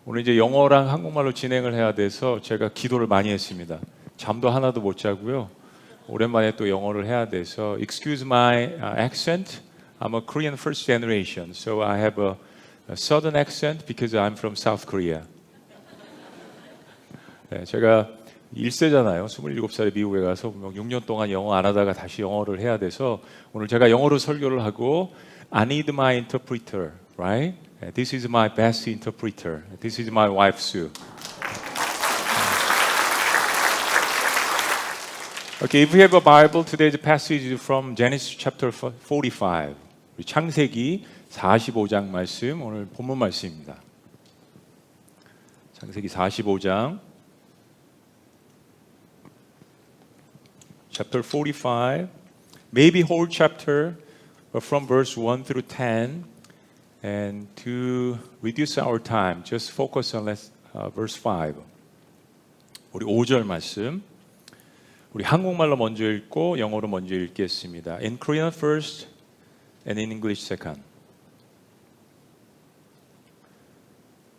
오늘 이제 영어랑 한국말로 진행을 해야 돼서 제가 기도를 많이 했습니다. 잠도 하나도 못 자고요. 오랜만에 또 영어를 해야 돼서 excuse my accent. I'm a Korean first generation, so I have a southern accent because I'm from South Korea. 네, 제가 1세잖아요. 27살에 미국에 가서 6년 동안 영어 안 하다가 다시 영어를 해야 돼서 오늘 제가 영어로 설교를 하고 I need my interpreter, right? This is my best interpreter. This is my wife Sue. Okay, if you have a Bible, today's passage is from Genesis chapter 45. 창세기 45장 말씀, 오늘 본문 말씀입니다. 창세기 45장 chapter 45, maybe whole chapter, but from verse 1 through 10. And to reduce our time, just focus on verse 5. 우리 5절 말씀. 우리 한국말로 먼저 읽고 영어로 먼저 읽겠습니다. In Korean first and in English second.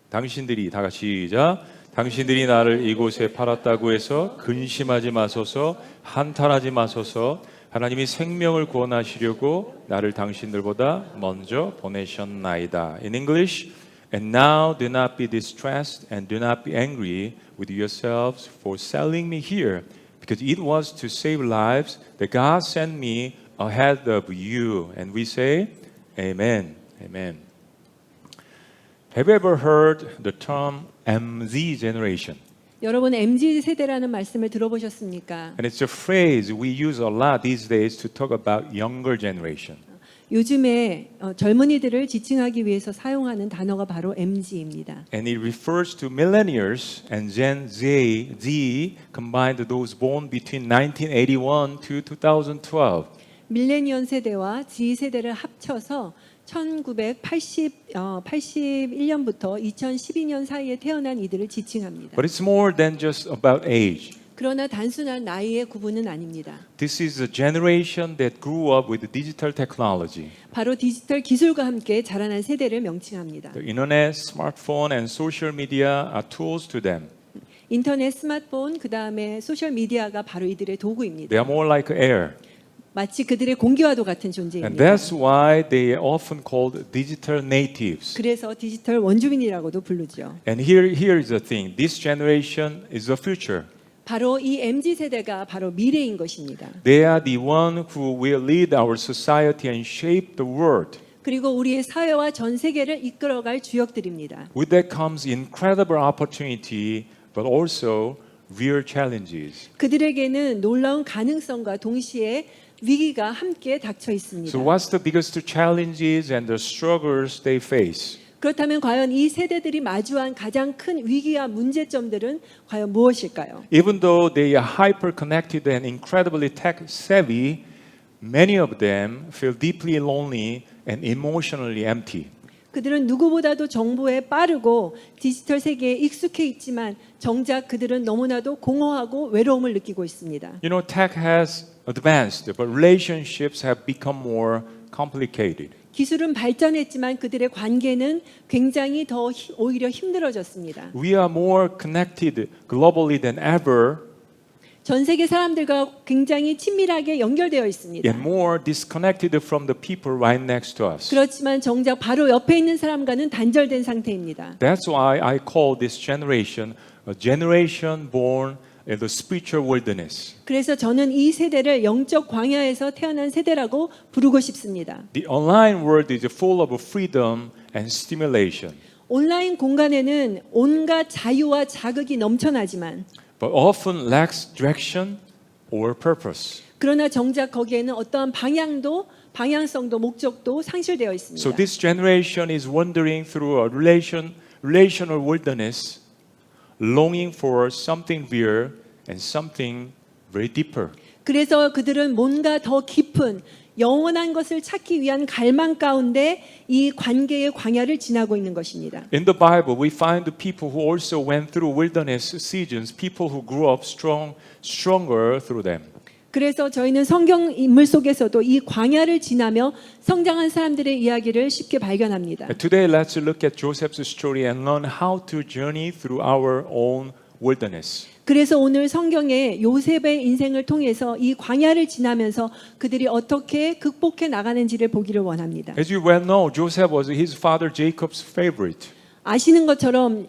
당신들이 다 같이 시작. 당신들이 나를 이곳에 팔았다고 해서 근심하지 마소서, 한탄하지 마소서. 하나님이 생명을 구원하시려고 나를 당신들보다 먼저 보내셨나이다. In English, and now do not be distressed and do not be angry with yourselves for selling me here, because it was to save lives that God sent me ahead of you. And we say, Amen. Amen. Have you ever heard the term MZ generation? 여러분 MZ 세대라는 말씀을 들어보셨습니까? And it's a phrase we use a lot these days to talk about younger generation. 요즘에 젊은이들을 지칭하기 위해서 사용하는 단어가 바로 MZ입니다. And it refers to millennials and Gen Z combined those born between 1981 to 2012. 밀레니언 세대와 Z 세대를 합쳐서 1981년부터 2012년 사이에 태어난 이들을 지칭합니다. But it's more than just about age. 그러나 단순한 나이의 구분은 아닙니다. This is a generation that grew up with digital technology. 바로 디지털 기술과 함께 자라난 세대를 명칭합니다. The internet, smartphone, and social media are tools to them. 인터넷, 스마트폰, 그 다음에 소셜 미디어가 바로 이들의 도구입니다. They are more like air. 마치 그들의 공기와도 같은 And 존재입니다. that's why they are often called digital natives. 그래서 디지털 원주민이라고도 부르죠. And here is the thing. This generation is the future. 바로 이 MZ 세대가 바로 미래인 것입니다. They are the one who will lead our society and shape the world. 그리고 우리의 사회와 전 세계를 이끌어갈 주역들입니다. With that comes incredible opportunity, but also real challenges. 그들에게는 놀라운 가능성과 동시에 위기가 함께 닥쳐 있습니다. So what's the biggest challenges and the struggles they face? 그렇다면 과연 이 세대들이 마주한 가장 큰 위기와 문제점들은 과연 무엇일까요? Even though they are hyper connected and incredibly tech savvy, many of them feel deeply lonely and emotionally empty. 그들은 누구보다도 정보에 빠르고 디지털 세계에 익숙해 있지만 정작 그들은 너무나도 공허하고 외로움을 느끼고 있습니다. You know, tech has advanced, but relationships have become more complicated. 기술은 발전했지만 그들의 관계는 굉장히 더 오히려 힘들어졌습니다. We are more connected globally than ever, 전 세계 사람들과 굉장히 친밀하게 연결되어 있습니다. and more disconnected from the people right next to us. 그렇지만 정작 바로 옆에 있는 사람과는 단절된 상태입니다. That's why I call this generation a generation born in the spiritual wilderness. 그래서 저는 이 세대를 영적 광야에서 태어난 세대라고 부르고 싶습니다. The online world is full of freedom and stimulation, 온라인 공간에는 온갖 자유와 자극이 넘쳐나지만 but often lacks direction or purpose. 그러나 정작 거기에는 어떠한 방향성도 목적도 상실되어 있습니다. So this generation is wandering through a relational wilderness, longing for something real and something very deeper. 그래서 그들은 뭔가 더 깊은 영원한 것을 찾기 위한 갈망 가운데 이 관계의 광야를 지나고 있는 것입니다. In the Bible, we find the people who also went through wilderness seasons, people who grew up stronger through them. 그래서 저희는 성경 인물 속에서도 이 광야를 지나며 성장한 사람들의 이야기를 쉽게 발견합니다. Today, let's look at Joseph's story and learn how to journey through our own wilderness. 그래서 오늘 성경에 요셉의 인생을 통해서 이 광야를 지나면서 그들이 어떻게 극복해 나가는지를 보기를 원합니다. As you well know, Joseph was his father Jacob's favorite. 아시는 것처럼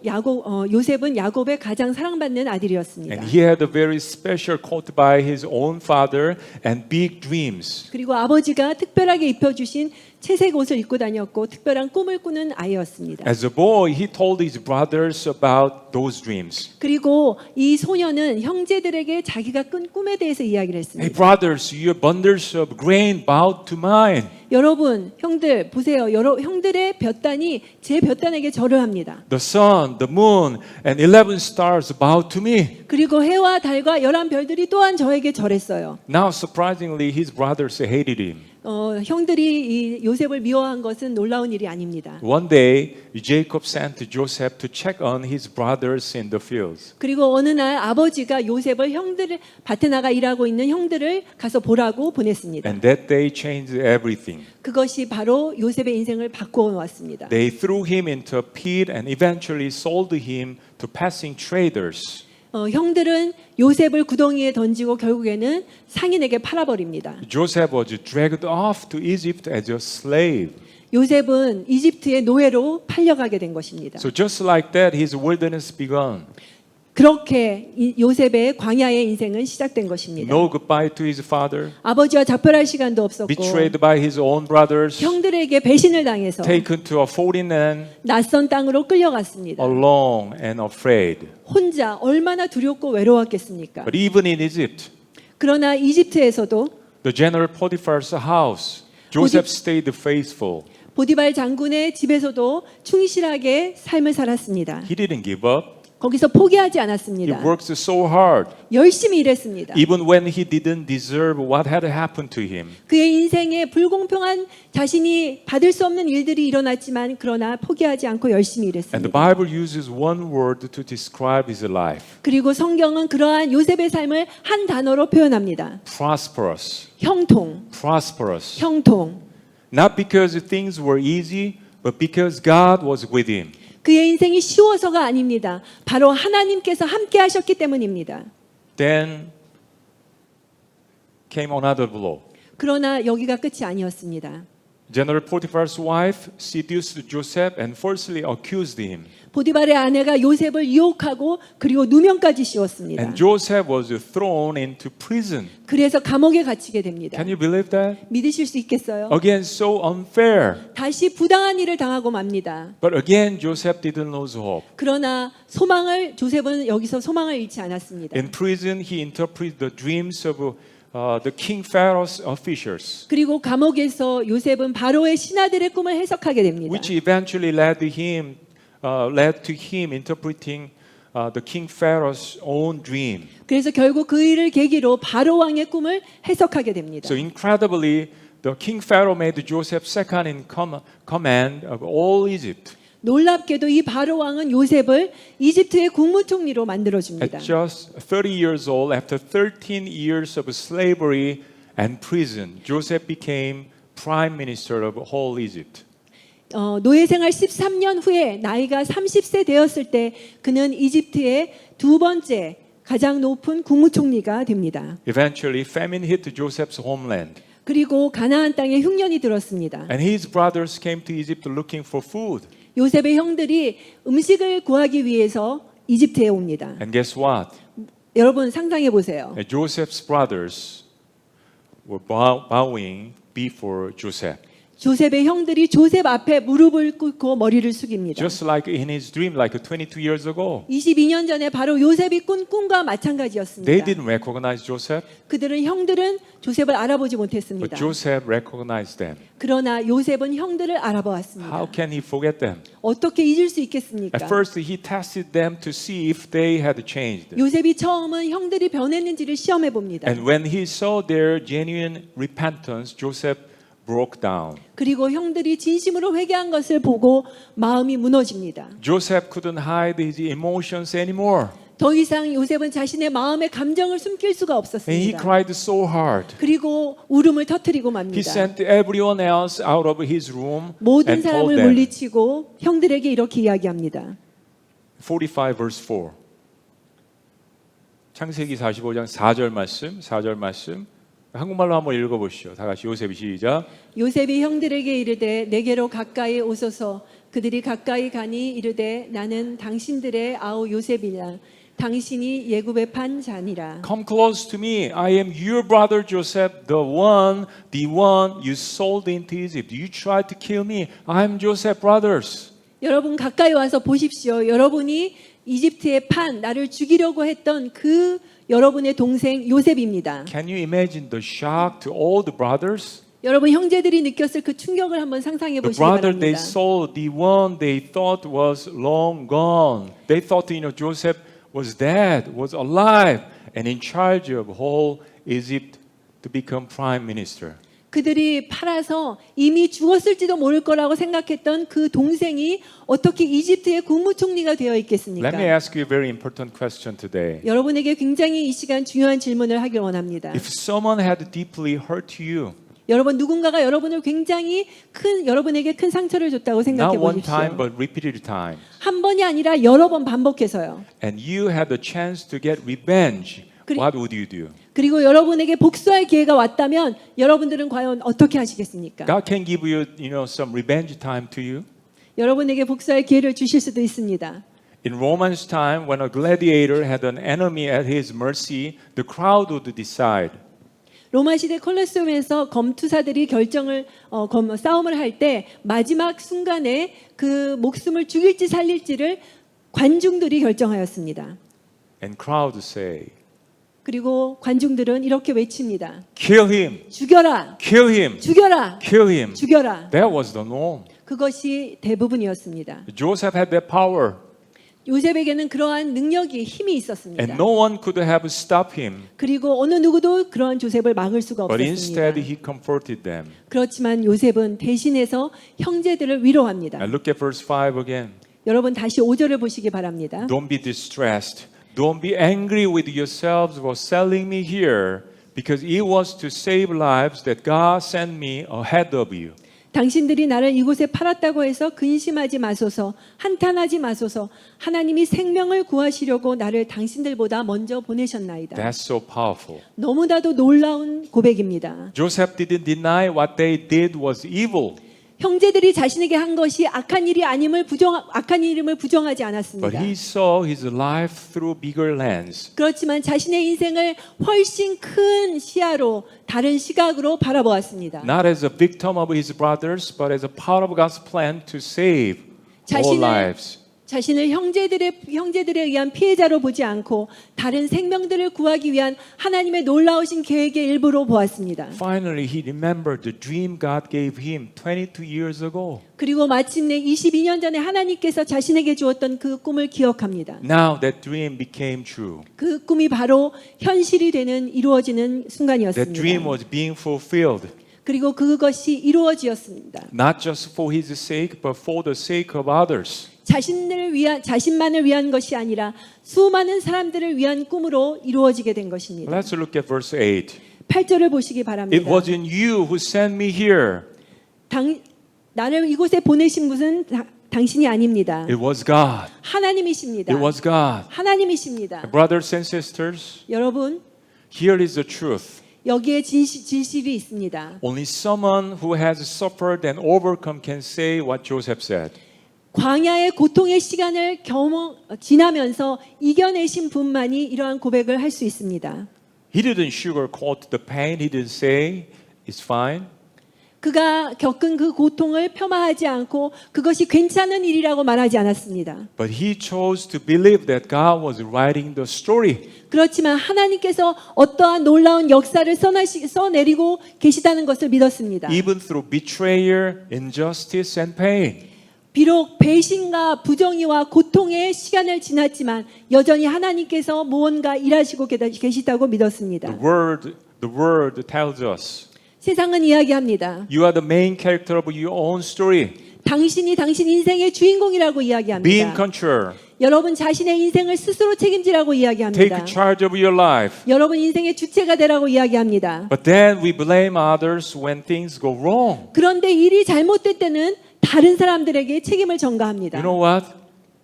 요셉은 야곱의 가장 사랑받는 아들이었습니다. And he had a very special coat by his own father and big dreams. 그리고 아버지가 특별하게 입혀주신 채색 옷을 입고 다녔고 특별한 꿈을 꾸는 아이였습니다. As a boy, he told his brothers about those dreams. 그리고 이 소녀는 형제들에게 자기가 꾼 꿈에 대해서 이야기를 Hey 했습니다. brothers, your bundles of grain bowed to mine. 여러분, 형들 보세요. 형들의 볕단이 제 볕단에게 절을 합니다. The sun, the moon, and 11 stars bowed to me. 그리고 해와 달과 11별들이 또한 저에게 절했어요. Now, surprisingly, his brothers hated him. 형들이 이 요셉을 미워한 것은 놀라운 일이 아닙니다. One day, Jacob sent Joseph to check on his brothers in the fields. 그리고 어느 날 아버지가 요셉을 형들을 밭에 나가 일하고 있는 형들을 가서 보라고 보냈습니다. And that day changed everything. 그것이 바로 요셉의 인생을 바꾸어 놓았습니다. They threw him into a pit and eventually sold him to passing traders. 형들은 요셉을 구덩이에 던지고 결국에는 상인에게 팔아버립니다. Joseph was dragged off to Egypt as a slave. 요셉은 이집트의 노예로 팔려가게 된 것입니다. So just like that, his wilderness began. 그렇게 요셉의 광야의 인생은 시작된 것입니다. No goodbye to his father, 아버지와 작별할 시간도 없었고 betrayed by his own brothers, 형들에게 배신을 당해서 taken to a foreign land, 낯선 땅으로 끌려갔습니다. alone and afraid. 혼자 얼마나 두렵고 외로웠겠습니까? But even in Egypt, 그러나 이집트에서도 the general Potiphar's house, Joseph stayed faithful. 보디발 장군의 집에서도 충실하게 삶을 살았습니다. He didn't give up. 거기서 포기하지 He 않았습니다. worked so hard, 열심히 일했습니다. even when he didn't deserve what had happened to him. 그의 인생에 불공평한 자신이 받을 수 없는 일들이 일어났지만 그러나 포기하지 않고 열심히 And the 일했습니다. Bible uses one word to describe his life: 그리고 성경은 그러한 요셉의 삶을 한 단어로 표현합니다. prosperous. 형통, Prosperous. 형통. Not because things were easy, but because God was with him. 그의 인생이 쉬워서가 아닙니다. 바로 하나님께서 함께 하셨기 때문입니다. Then came another blow. 그러나 여기가 끝이 아니었습니다. General Potiphar's wife seduced Joseph and falsely accused him. 보디발의 아내가 요셉을 유혹하고 그리고 누명까지 씌웠습니다. And Joseph was thrown into prison. 그래서 감옥에 갇히게 됩니다. Can you believe that? 믿으실 수 있겠어요? Again, so unfair. 다시 부당한 일을 당하고 맙니다. But again, Joseph didn't lose hope. 그러나 조셉은 여기서 소망을 잃지 않았습니다. In prison, he interpreted the dreams of the King Pharaoh's officials, 그리고 감옥에서 요셉은 바로의 신하들의 꿈을 해석하게 됩니다. which eventually led to him interpreting the King Pharaoh's own dream. 그래서 결국 그 일을 계기로 바로 왕의 꿈을 해석하게 됩니다. So incredibly, the King Pharaoh made Joseph second in command of all Egypt. 놀랍게도 이 바로 왕은 요셉을 이집트의 국무총리로 만들어 줍니다. At just 30 years old, after 13 years of slavery and prison, Joseph became prime minister of whole Egypt. 노예 생활 13년 후에 나이가 30세 되었을 때 그는 이집트의 두 번째 가장 높은 국무총리가 됩니다. Eventually, famine hit Joseph's homeland, 그리고 가나안 땅에 흉년이 들었습니다. and his brothers came to Egypt looking for food. 요셉의 형들이 음식을 구하기 위해서 이집트에 옵니다. And guess what? 여러분 상상해 보세요. Joseph's brothers were bowing before Joseph. 조셉의 형들이 조셉 앞에 무릎을 꿇고 머리를 숙입니다. Just like in his dream, like 22 years ago. 22년 전에 바로 요셉이 꾼 꿈과 They 마찬가지였습니다. didn't recognize Joseph, 형들은 조셉을 알아보지 못했습니다. but Joseph recognized them. 그러나 요셉은 형들을 알아보았습니다. How can he forget them? 어떻게 잊을 수 있겠습니까? At first, he tested them to see if they had changed. 요셉이 처음은 형들이 변했는지를 시험해 봅니다. And when he saw their genuine repentance, Joseph broke down. 그리고 형들이 진심으로 회개한 것을 보고 마음이 무너집니다. Joseph couldn't hide his emotions anymore. 더 이상 요셉은 자신의 마음의 감정을 숨길 수가 And he 없었습니다. cried so hard. 그리고 울음을 터뜨리고 He 맙니다. sent everyone else out of his room 모든 and told 사람을 them. 물리치고 형들에게 이렇게 이야기합니다. 45 verse 4. 창세기 45장 4절 말씀. 한국말로 한번 읽어 보시죠. 다 같이 요셉이 시작. 요셉이 형들에게 이르되 내게로 가까이 오소서. 그들이 가까이 가니 이르되 나는 당신들의 아우 요셉이라. 당신이 예굽에 판 자니라. Come close to me. I am your brother Joseph, the one you sold into Egypt. You tried to kill me. I am Joseph brothers. 여러분 가까이 와서 보십시오. 여러분이 이집트에 판 나를 죽이려고 했던 그 여러분의 동생 요셉입니다. Can you imagine the shock to all the brothers? 여러분 형제들이 느꼈을 그 충격을 한번 상상해 The 보시기 brother they 바랍니다. sold, the one they thought was long gone. They thought, Joseph was dead, was alive, and in charge of whole Egypt to become prime minister. 그들이 팔아서 이미 죽었을지도 모를 거라고 생각했던 그 동생이 어떻게 이집트의 국무총리가 되어 있겠습니까? Let me ask you a very important question today. 여러분에게 굉장히 이 시간 중요한 질문을 하길 원합니다. If someone had deeply hurt you, 여러분 누군가가 여러분을 굉장히 여러분에게 큰 상처를 줬다고 생각해 not one 보십시오. time but repeated times, 한 번이 아니라 여러 번 반복해서요. and you had the chance to get revenge, 그리- what would you do? 그리고 여러분에게 복수할 기회가 왔다면 여러분들은 과연 어떻게 하시겠습니까? God can give you, some revenge time to you. 여러분에게 복수할 기회를 주실 수도 있습니다. In Romans time, when a gladiator had an enemy at his mercy, the crowd would decide. 로마 시대 콜로세움에서 검투사들이 싸움을 할 때 마지막 순간에 그 목숨을 죽일지 살릴지를 관중들이 결정하였습니다. And crowd say, 그리고 관중들은 이렇게 외칩니다. kill him, 죽여라! kill him, 죽여라! kill him. 죽여라! That was the norm. 그것이 대부분이었습니다. Joseph had that power, 요셉에게는 그러한 능력이 힘이 있었습니다. and no one could have stopped him. 그리고 어느 누구도 그러한 조셉을 막을 수가 But 없었습니다. instead, he comforted them. 그렇지만 요셉은 대신해서 형제들을 위로합니다. And look at verse 5 again. 여러분 다시 5절을 보시기 바랍니다. Don't be distressed. Don't be angry with yourselves for selling me here, because it was to save lives that God sent me ahead of you. 당신들이 나를 이곳에 팔았다고 해서 근심하지 마소서, 한탄하지 마소서. 하나님이 생명을 구하시려고 나를 당신들보다 먼저 보내셨나이다. That's so powerful. 너무나도 놀라운 고백입니다. Joseph didn't deny what they did was evil, 형제들이 자신에게 한 것이 악한 이름을 부정하지 but 않았습니다. he saw his life through bigger lens. 그렇지만 자신의 인생을 훨씬 큰 시야로 다른 시각으로 바라보았습니다. Not as a victim of his brothers, but as a part of God's plan to save all lives. 자신을 형제들에 의한 피해자로 보지 않고 다른 생명들을 구하기 위한 하나님의 놀라우신 계획의 일부로 보았습니다. Finally, he remembered the dream God gave him 22 years ago. 그리고 마침내 22년 전에 하나님께서 자신에게 주었던 그 꿈을 기억합니다. Now that dream became true. 그 꿈이 바로 현실이 이루어지는 That 순간이었습니다. dream was being fulfilled, 그리고 그것이 이루어지었습니다. not just for his sake, but for the sake of others. 자신만을 위한 것이 아니라 수많은 사람들을 위한 꿈으로 이루어지게 된 것입니다. Let's look at verse 8. 8절을 보시기 바랍니다. It wasn't you who sent me here. 나를 이곳에 보내신 분은 당신이 아닙니다. It was God. 하나님이십니다. It was God. 하나님이십니다. Brothers and sisters, 여러분, here is the truth. 여기에 진실이 있습니다. Only someone who has suffered and overcome can say what Joseph said. 광야의 고통의 시간을 지나면서 이겨내신 분만이 이러한 고백을 할 수 있습니다. He didn't sugarcoat the pain. He didn't say it's fine. 그가 겪은 그 고통을 폄하하지 않고 그것이 괜찮은 일이라고 말하지 않았습니다. But he chose to believe that God was writing the story. 그렇지만 하나님께서 어떠한 놀라운 역사를 써내리고 계시다는 것을 믿었습니다. Even through betrayal, injustice, and pain. 비록 배신과 부정의와 고통의 시간을 지났지만 여전히 하나님께서 무언가 일하시고 계시다고 믿었습니다. The word tells us 세상은 이야기합니다. you are the main character of your own story. 당신이 당신 인생의 주인공이라고 Be in 이야기합니다. control. 여러분 자신의 인생을 스스로 책임지라고 Take 이야기합니다. charge of your life. 여러분 인생의 주체가 되라고 이야기합니다. But then we blame others when things go wrong. 그런데 일이 잘못될 때는 다른 사람들에게 책임을 전가합니다. You know what?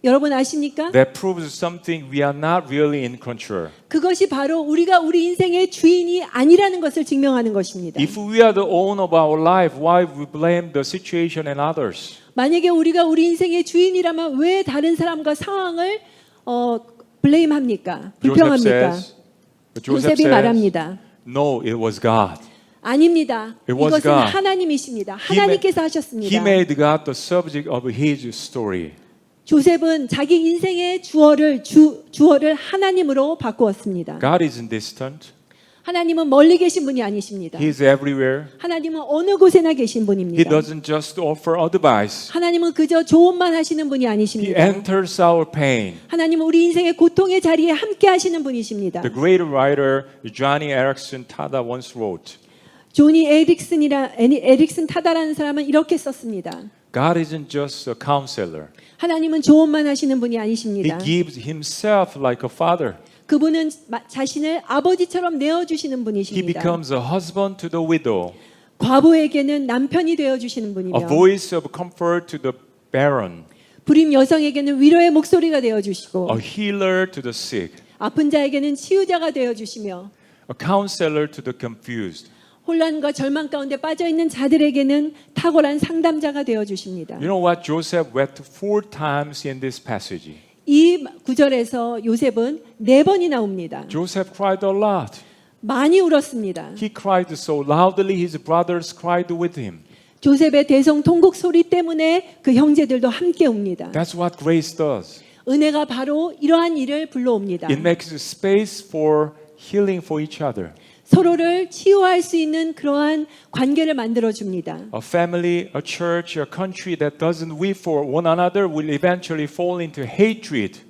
여러분 아십니까? That proves something we are not really in control. 그것이 바로 우리가 우리 인생의 주인이 아니라는 것을 증명하는 것입니다. If we are the owner of our life, why we blame the situation and others? 만약에 우리가 우리 인생의 주인이라면 왜 다른 사람과 상황을 블레임합니까? 불평합니까? 요셉이 말합니다. No, it was God. 아닙니다. It was 이것은 God. 하나님이십니다. 하나님께서 하셨습니다. He made God the subject of his story. 조셉은 자기 인생의 주어를 하나님으로 바꾸었습니다. God isn't distant. 하나님은 멀리 계신 분이 아니십니다. He is everywhere. 하나님은 어느 곳에나 계신 He 분입니다. doesn't just offer advice. 하나님은 그저 조언만 하시는 분이 He 아니십니다. enters our pain. 하나님은 우리 인생의 고통의 자리에 함께 하시는 분이십니다. The great writer Johnny Erickson Tada once wrote, 조니 에릭슨 타다라는 사람은 이렇게 썼습니다. God isn't just a counselor. 하나님은 조언만 하시는 분이 He 아니십니다. gives himself like a father. 그분은 자신을 아버지처럼 내어주시는 He 분이십니다. becomes a husband to the widow, 과부에게는 남편이 되어주시는 a 분이며 voice of comfort to the barren, 불임 여성에게는 위로의 목소리가 되어주시고 a healer to the sick, 아픈 자에게는 치유자가 되어주시며 a counselor to the confused. 혼란과 절망 가운데 빠져있는 자들에게는 탁월한 상담자가 되어주십니다. You know what? Joseph wept 4 times in this passage. 이 구절에서 요셉은 4번이 나옵니다. Joseph cried a lot. 많이 울었습니다. He cried so loudly his brothers cried with him. 조셉의 대성통곡 소리 때문에 그 형제들도 함께 웁니다. That's what grace does. 은혜가 바로 이러한 일을 불러옵니다. It makes space for healing for each other. 서로를 치유할 수 있는 그러한 관계를 만들어 줍니다. A family, a church, a country that doesn't weep for one another will eventually fall into hatred.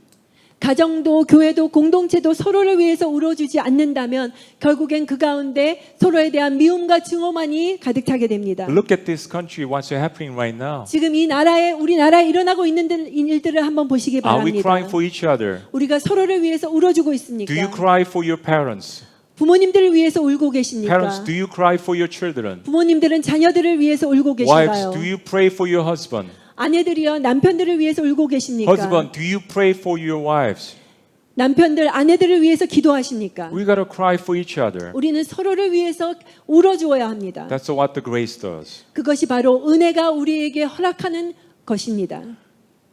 가정도 교회도 공동체도 서로를 위해서 울어주지 않는다면 결국엔 그 가운데 서로에 대한 미움과 증오만이 가득 차게 됩니다. Look at this country, what's happening right now. 지금 이 나라에 우리 나라에 일어나고 있는 일들을 한번 보시기 Are we 바랍니다. crying for each other? 우리가 서로를 위해서 울어주고 Do you 있습니까? cry for your parents? 부모님들을 위해서 울고 계십니까? Parents, do you cry for your children? 부모님들은 자녀들을 위해서 울고 Wives, 계신가요? do you pray for your husband? 아내들이요 남편들을 위해서 울고 계십니까? Husband, do you pray for your wives? 남편들 아내들을 위해서 기도하십니까? We gotta cry for each other. 우리는 서로를 위해서 울어주어야 합니다. That's what the grace does. 그것이 바로 은혜가 우리에게 허락하는 것입니다.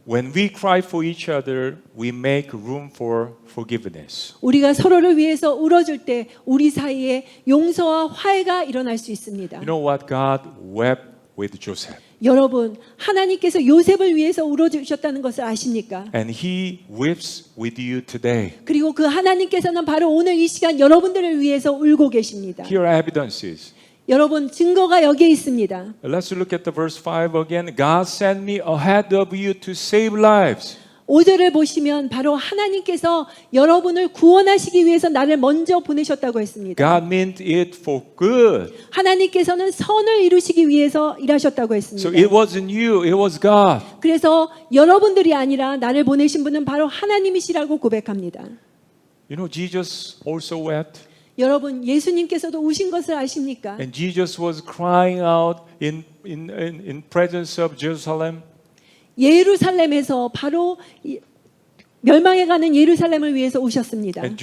When we cry for each other, we make room for forgiveness. 우리가 서로를 위해서 울어줄 때 우리 사이에 용서와 화해가 일어날 수 있습니다. You know what? God wept with Joseph. 여러분, 하나님께서 요셉을 위해서 울어주셨다는 것을 아십니까? And he weeps with you today. 그리고 그 하나님께서는 바로 오늘 이 시간 여러분들을 위해서 울고 계십니다. Here are evidences. 여러분, 증거가 여기에 있습니다. Let's look at the verse 5 again. God sent me ahead of you to save lives. 5절을 보시면 바로 하나님께서 여러분을 구원하시기 위해서 나를 먼저 보내셨다고 했습니다. God meant it for good. 하나님께서는 선을 이루시기 위해서 일하셨다고 So 했습니다. it wasn't you, it was God. 그래서 여러분들이 아니라 나를 보내신 분은 바로 하나님이시라고 고백합니다. You know, Jesus also wept. 여러분, 예수님께서도 우신 것을 아십니까? And Jesus was crying out in presence of Jerusalem. 예루살렘에서 바로 멸망해가는 예루살렘을 위해서 우셨습니다. And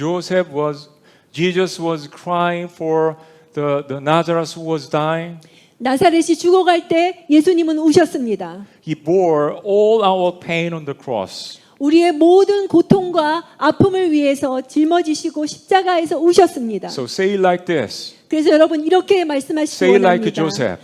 Jesus was crying for the Nazareth who was dying. 나사렛이 죽어갈 때 예수님은 우셨습니다. He bore all our pain on the cross. 우리의 모든 고통과 아픔을 위해서 짊어지시고 십자가에서 우셨습니다. So say it like this. 그래서 여러분 이렇게 말씀하시기 Say it like 원합니다. Joseph.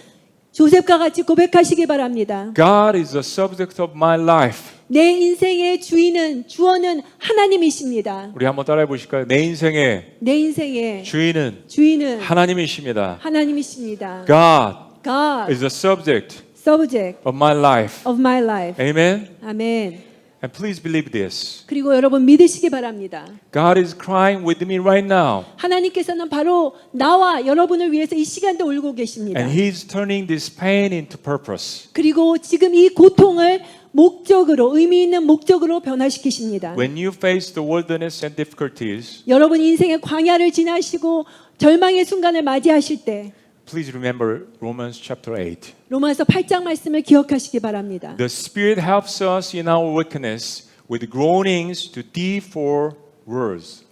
조셉과 같이 고백하시기 바랍니다. God is the subject of my life. 내 인생의 주어는 하나님이십니다. 우리 한번 따라해 보실까요? 내 인생의 내 인생의 주인은 하나님이십니다. 하나님이십니다. God God is the subject subject of my life. of my life. Amen. 아멘. And please believe this. 그리고 여러분 믿으시기 바랍니다. God is crying with me right now. 하나님께서는 바로 나와 여러분을 위해서 이 시간도 울고 계십니다. And He's turning this pain into purpose. 그리고 지금 이 고통을 목적으로 의미 있는 목적으로 변화시키십니다. When you face the wilderness and difficulties, 여러분 인생의 광야를 지나시고 절망의 순간을 맞이하실 때 please remember Romans chapter 8. 로마서 8장 말씀을 기억하시기 바랍니다. The Spirit helps us in our weakness with groanings too deep for words.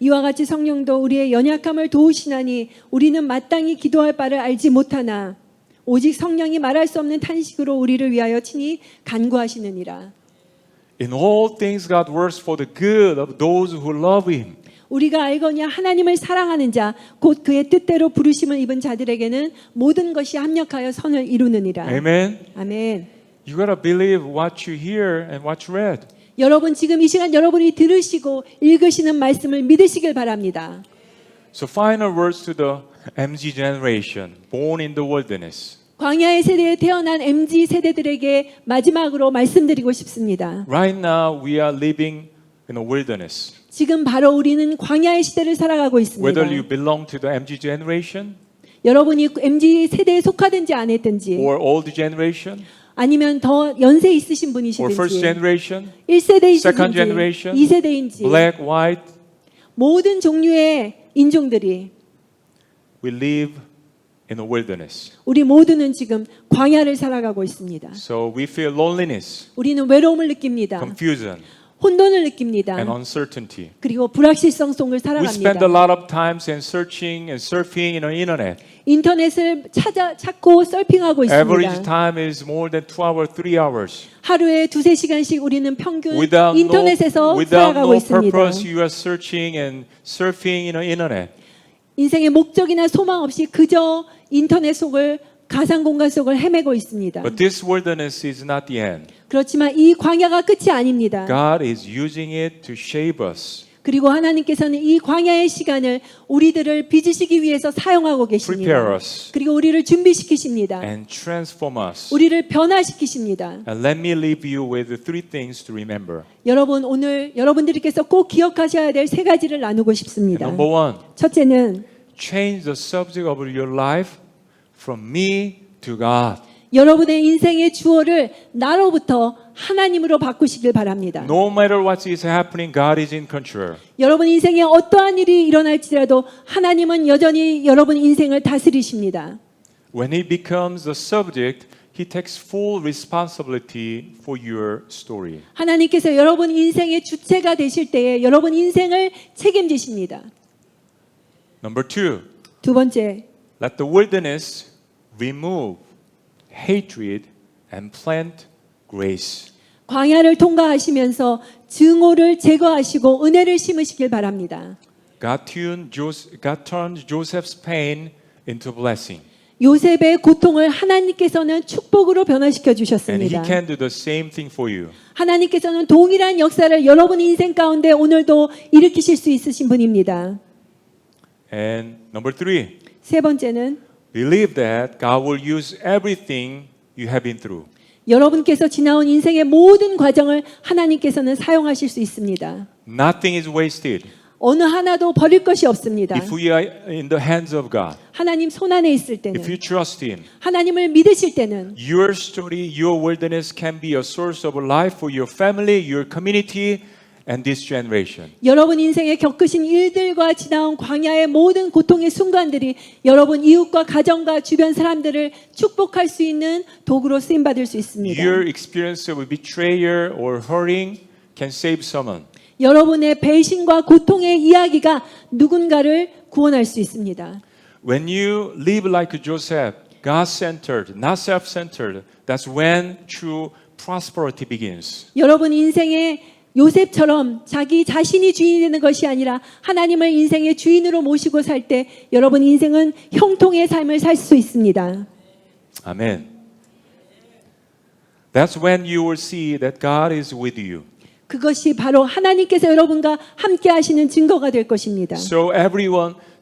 이와 같이 성령도 우리의 연약함을 도우시나니 우리는 마땅히 기도할 바를 알지 못하나 오직 성령이 말할 수 없는 탄식으로 우리를 위하여 친히 간구하시느니라. In all things God works for the good of those who love Him. 우리가 알거니와 하나님을 사랑하는 자 곧 그의 뜻대로 부르심을 입은 자들에게는 모든 것이 합력하여 선을 이루느니라. Amen. 아멘. You gotta believe what you hear and what you read. 여러분 지금 이 시간 여러분이 들으시고 읽으시는 말씀을 믿으시길 바랍니다. So final words to the MZ generation born in the wilderness. 광야의 세대에 태어난 MZ 세대들에게 마지막으로 말씀드리고 싶습니다. Right now we are living in a wilderness. 지금 바로 우리는 광야의 시대를 살아가고 있습니다. Whether you belong to the MZ generation 여러분이 MZ 세대에 속하든지 안 했든지 or old generation 아니면 더 연세 있으신 or first 분이시든지 generation, 1세대이시든지 second generation, 2세대인지 black, white, 모든 종류의 인종들이 we live in a wilderness. 우리 모두는 지금 광야를 살아가고 있습니다. So we feel loneliness, 우리는 외로움을 느낍니다. confusion, 혼돈을 느낍니다. and uncertainty. 그리고 불확실성 속을 We spend a 살아갑니다. lot of times in searching and surfing in the internet. 인터넷을 찾고 서핑하고 Average 있습니다. time is more than 2 hours, 3 hours. 하루에 2-3시간씩 우리는 평균 Without 인터넷에서 without 살아가고 no 있습니다. purpose, you are searching and surfing in the internet. 인생의 목적이나 소망 없이 그저 인터넷 속을 가상 공간 속을 헤매고 있습니다. But this wilderness is not the end. 그렇지만 이 광야가 끝이 아닙니다. God is using it to shape us, 그리고 하나님께서는 이 광야의 시간을 우리들을 빚으시기 위해서 사용하고 prepare 계십니다. us, 그리고 우리를 준비시키십니다. and transform us. 우리를 변화시키십니다. And let me leave you with 3 things to remember. 여러분 오늘 여러분들께서 꼭 기억하셔야 될 3가지를 나누고 And 싶습니다. number 1, 첫째는 change the subject of your life from me to God. 여러분의 인생의 주어를 나로부터 하나님으로 바꾸시길 바랍니다. No matter what is happening, God is in control. 여러분 인생에 어떠한 일이 일어날지라도 하나님은 여전히 여러분 인생을 다스리십니다. When He becomes the subject, He takes full responsibility for your story. 하나님께서 여러분 인생의 주체가 되실 때에 여러분 인생을 책임지십니다. Number 2, 두 번째, let the wilderness remove hatred and plant grace. 광야를 통과하시면서 증오를 제거하시고 은혜를 심으시길 바랍니다. God turned Joseph's pain into blessing. 요셉의 고통을 하나님께서는 축복으로 변화시켜 And He 주셨습니다. can do the same thing for you. 하나님께서는 동일한 역사를 여러분 인생 가운데 오늘도 일으키실 수 있으신 분입니다. And number 3, 세 번째는 believe that God will use everything you have been through. 여러분께서 지나온 인생의 모든 과정을 하나님께서는 사용하실 수 있습니다. Nothing is wasted. 어느 하나도 버릴 것이 없습니다. If we are in the hands of God, 하나님 손 안에 있을 if 때는 you trust Him, 하나님을 믿으실 때는 your story, your wilderness can be a source of life for your family, your community, and this generation. 여러분 인생에 겪으신 일들과 지나온 광야의 모든 고통의 순간들이 여러분 이웃과 가정과 주변 사람들을 축복할 수 있는 도구로 쓰임 받을 수 있습니다. Your experience of betrayal or hurting can save someone. 여러분의 배신과 고통의 이야기가 누군가를 구원할 수 있습니다. When you live like Joseph, God-centered, not self-centered, that's when true prosperity begins. 여러분 인생의 요셉처럼 자기 자신이 주인이 되는 것이 아니라 하나님을 인생의 주인으로 모시고 살 때 여러분 인생은 형통의 삶을 살 수 있습니다. Amen. That's when you will see that God is with you. 그것이 바로 하나님께서 여러분과 함께 하시는 증거가 될 것입니다. So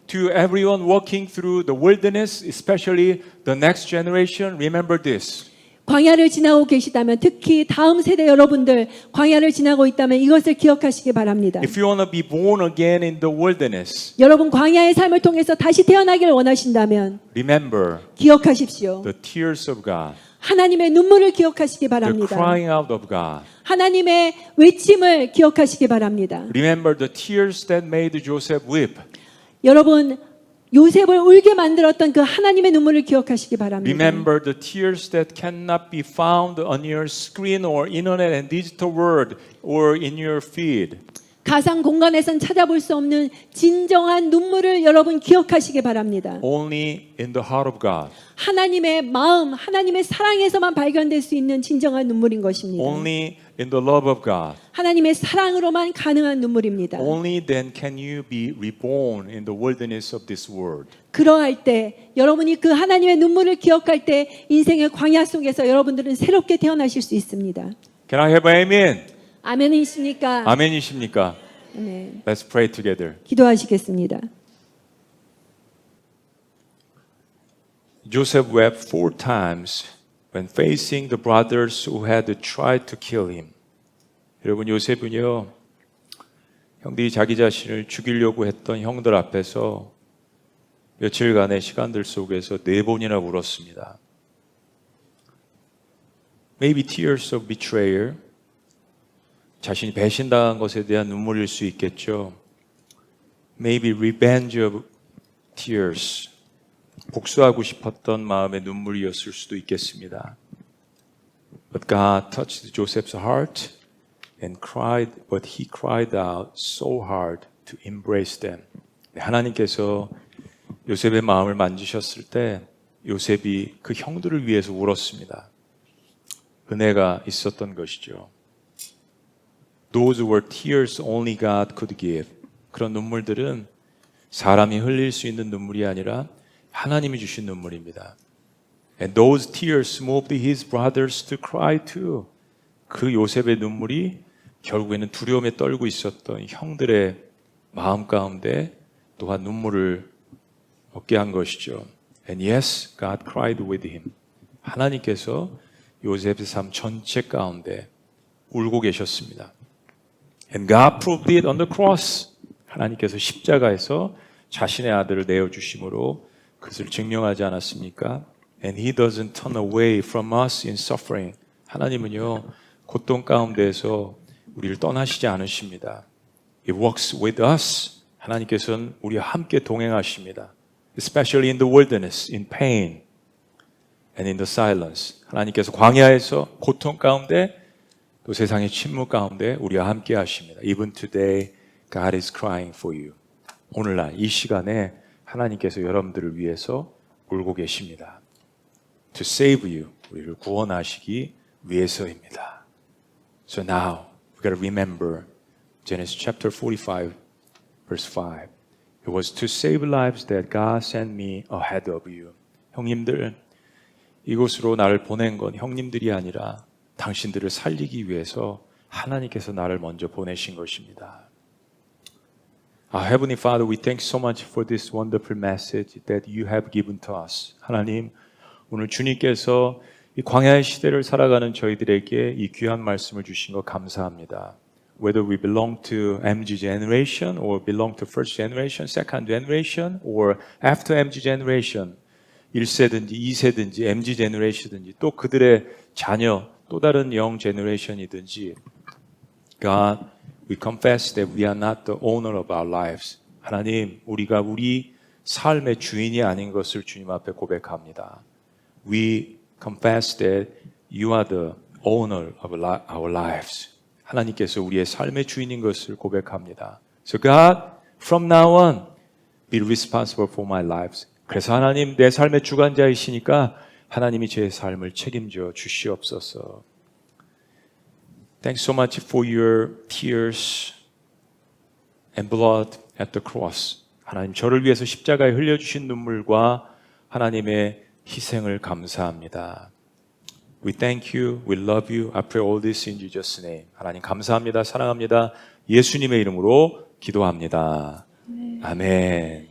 to everyone walking through the wilderness, especially the next generation, remember this. 광야를 지나고 계시다면 특히 다음 세대 여러분들 광야를 지나고 있다면 이것을 기억하시기 바랍니다. If you want to be born again in the wilderness, 여러분 광야의 삶을 통해서 다시 태어나길 원하신다면 remember 기억하십시오. the tears of God. 하나님의 눈물을 기억하시기 the 바랍니다. crying out of God. 하나님의 외침을 기억하시기 바랍니다. Remember the tears that made Joseph weep. 여러분, 요셉을 울게 만들었던 그 하나님의 눈물을 기억하시기 바랍니다. Remember the tears that cannot be found on your screen or internet and digital world or in your feed. 가상 공간에선 찾아볼 수 없는 진정한 눈물을 여러분 기억하시기 바랍니다. Only in the heart of God. 하나님의 마음, 하나님의 사랑에서만 발견될 수 있는 진정한 눈물인 것입니다. Only in the love of God. 하나님의 사랑으로만 가능한 눈물입니다. Only then can you be reborn in the wilderness of this world. 그러할 때 여러분이 그 하나님의 눈물을 기억할 때 인생의 광야 속에서 여러분들은 새롭게 태어나실 수 있습니다. Can I have an amen? 아멘이십니까? 아멘이십니까? 아멘. Let's pray together. 기도하시겠습니다. Joseph wept 4 times when facing the brothers who had tried to kill him. 여러분, 요셉은요, 형들이 자기 자신을 죽이려고 했던 형들 앞에서 며칠간의 시간들 속에서 4번이나 울었습니다. Maybe tears of betrayal, 자신이 배신당한 것에 대한 눈물일 수 있겠죠. Maybe revenge of tears, 복수하고 싶었던 마음의 눈물이었을 수도 있겠습니다. But God touched Joseph's heart and cried, but he cried out so hard to embrace them. 하나님께서 요셉의 마음을 만지셨을 때 요셉이 그 형들을 위해서 울었습니다. 은혜가 있었던 것이죠. Those were tears only God could give. 그런 눈물들은 사람이 흘릴 수 있는 눈물이 아니라 하나님이 주신 눈물입니다. And those tears moved his brothers to cry too. 그 요셉의 눈물이 결국에는 두려움에 떨고 있었던 형들의 마음 가운데 또한 눈물을 얻게 한 것이죠. And yes, God cried with him. 하나님께서 요셉의 삶 전체 가운데 울고 계셨습니다. And God proved it on the cross. 하나님께서 십자가에서 자신의 아들을 내어주심으로 그것을 증명하지 않았습니까? And He doesn't turn away from us in suffering. 하나님은요, 고통 가운데에서 우리를 떠나시지 않으십니다. He works with us. 하나님께서는 우리와 함께 동행하십니다. Especially in the wilderness, in pain, and in the silence. 하나님께서 광야에서 고통 가운데 또 세상의 침묵 가운데 우리와 함께 하십니다. Even today, God is crying for you. 오늘날 이 시간에 하나님께서 여러분들을 위해서 울고 계십니다. To save you, 우리를 구원하시기 위해서입니다. So now, we got to remember Genesis chapter 45, verse 5. It was to save lives that God sent me ahead of you. 형님들, 이곳으로 나를 보낸 건 형님들이 아니라 당신들을 살리기 위해서 하나님께서 나를 먼저 보내신 것입니다. Our Heavenly Father, we thank you so much for this wonderful message that you have given to us. 하나님, 오늘 주님께서 이 광야의 시대를 살아가는 저희들에게 이 귀한 말씀을 주신 것 감사합니다. Whether we belong to MG generation or belong to first generation, second generation or after MG generation, 1세든지 2세든지 MG generation든지 또 그들의 자녀 또 다른 영 제너레이션이든지 God, we confess that we are not the owner of our lives. 하나님, 우리가 우리 삶의 주인이 아닌 것을 주님 앞에 고백합니다. We confess that you are the owner of our lives. 하나님께서 우리의 삶의 주인인 것을 고백합니다. So God, from now on, be responsible for my lives. 그래서 하나님, 내 삶의 주관자이시니까 하나님이 제 삶을 책임져 주시옵소서. Thanks so much for your tears and blood at the cross. 하나님, 저를 위해서 십자가에 흘려주신 눈물과 하나님의 희생을 감사합니다. We thank you, we love you. I pray all this in Jesus' name. 하나님 감사합니다, 사랑합니다. 예수님의 이름으로 기도합니다. 아멘.